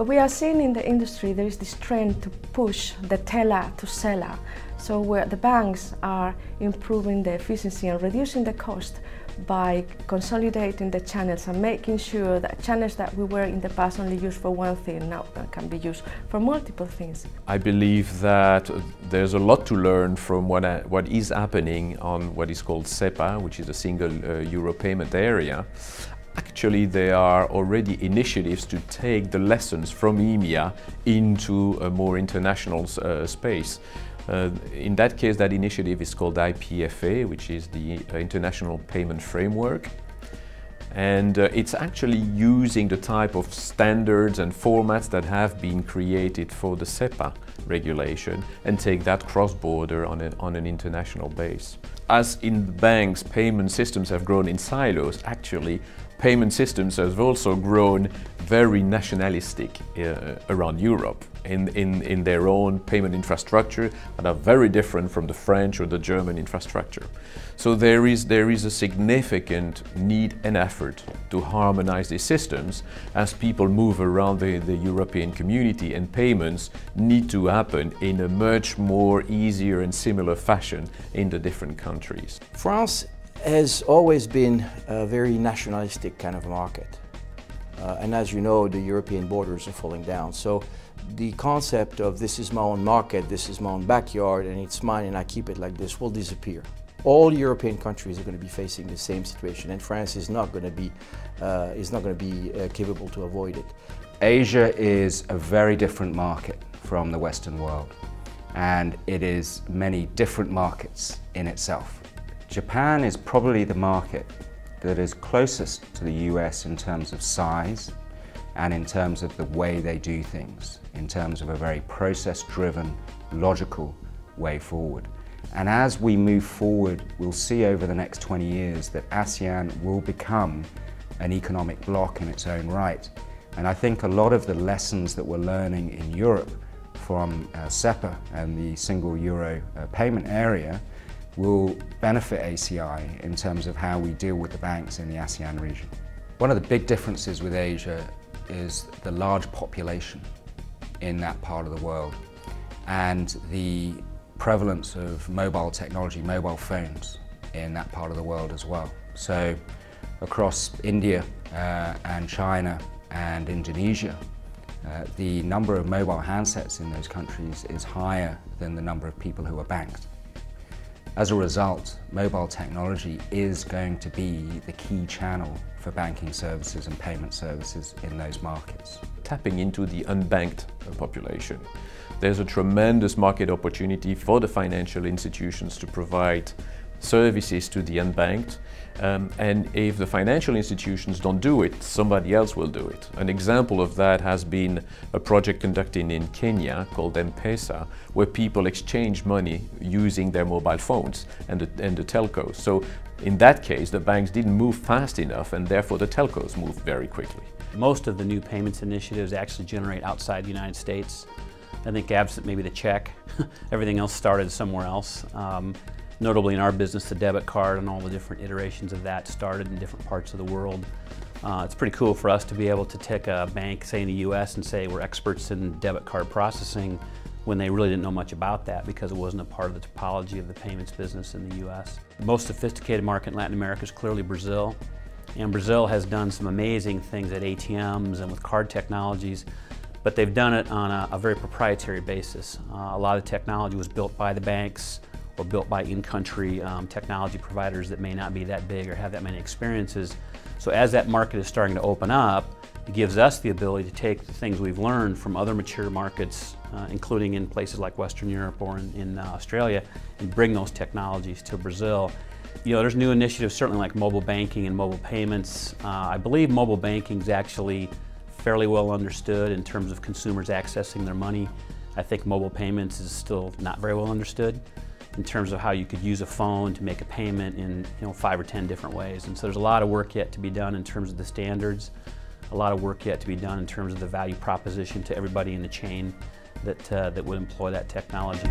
What we are seeing in the industry, there is this trend to push the teller to seller. So where the banks are improving the efficiency and reducing the cost by consolidating the channels and making sure that channels that we were in the past only used for one thing now can be used for multiple things. I believe that there's a lot to learn from what is happening on what is called SEPA, which is a single euro payment area. Actually, there are already initiatives to take the lessons from EMEA into a more international space. In that case, that initiative is called IPFA, which is the International Payment Framework. And it's actually using the type of standards and formats that have been created for the SEPA regulation and take that cross-border on an international base. As in the banks, payment systems have grown in silos. Actually, payment systems have also grown very nationalistic around Europe in their own payment infrastructure that are very different from the French or the German infrastructure. So there is a significant need and effort to harmonize these systems as people move around the European community, and payments need to happen in a much more easier and similar fashion in the different countries. France has always been a very nationalistic kind of market. And as you know, the European borders are falling down. So the concept of this is my own market, this is my own backyard, and it's mine and I keep it like this will disappear. All European countries are going to be facing the same situation, and France is not going to be capable to avoid it. Asia is a very different market from the Western world, and it is many different markets in itself. Japan is probably the market that is closest to the US in terms of size and in terms of the way they do things, in terms of a very process-driven, logical way forward. And as we move forward, we'll see over the next 20 years that ASEAN will become an economic bloc in its own right. And I think a lot of the lessons that we're learning in Europe from SEPA and the single euro payment area will benefit ACI in terms of how we deal with the banks in the ASEAN region. One of the big differences with Asia is the large population in that part of the world and the prevalence of mobile technology, mobile phones in that part of the world as well. So across India and China and Indonesia, the number of mobile handsets in those countries is higher than the number of people who are banked. As a result, mobile technology is going to be the key channel for banking services and payment services in those markets. Tapping into the unbanked population. There's a tremendous market opportunity for the financial institutions to provide services to the unbanked. And if the financial institutions don't do it, somebody else will do it. An example of that has been a project conducted in Kenya called M-Pesa, where people exchange money using their mobile phones and the telcos. So in that case, the banks didn't move fast enough, and therefore the telcos moved very quickly. Most of the new payments initiatives actually generate outside the United States. I think absent maybe the check, everything else started somewhere else. Notably in our business, the debit card and all the different iterations of that started in different parts of the world. It's pretty cool for us to be able to take a bank, say in the US, and say we're experts in debit card processing when they really didn't know much about that because it wasn't a part of the topology of the payments business in the US. The most sophisticated market in Latin America is clearly Brazil. And Brazil has done some amazing things at ATMs and with card technologies, but they've done it on a very proprietary basis. A lot of the technology was built by the banks or built by in-country technology providers that may not be that big or have that many experiences. So as that market is starting to open up, it gives us the ability to take the things we've learned from other mature markets, including in places like Western Europe or in Australia, and bring those technologies to Brazil. You know, there's new initiatives certainly like mobile banking and mobile payments. I believe mobile banking is actually fairly well understood in terms of consumers accessing their money. I think mobile payments is still not very well understood in terms of how you could use a phone to make a payment in 5 or 10 different ways. And so there's a lot of work yet to be done in terms of the standards, a lot of work yet to be done in terms of the value proposition to everybody in the chain that would employ that technology.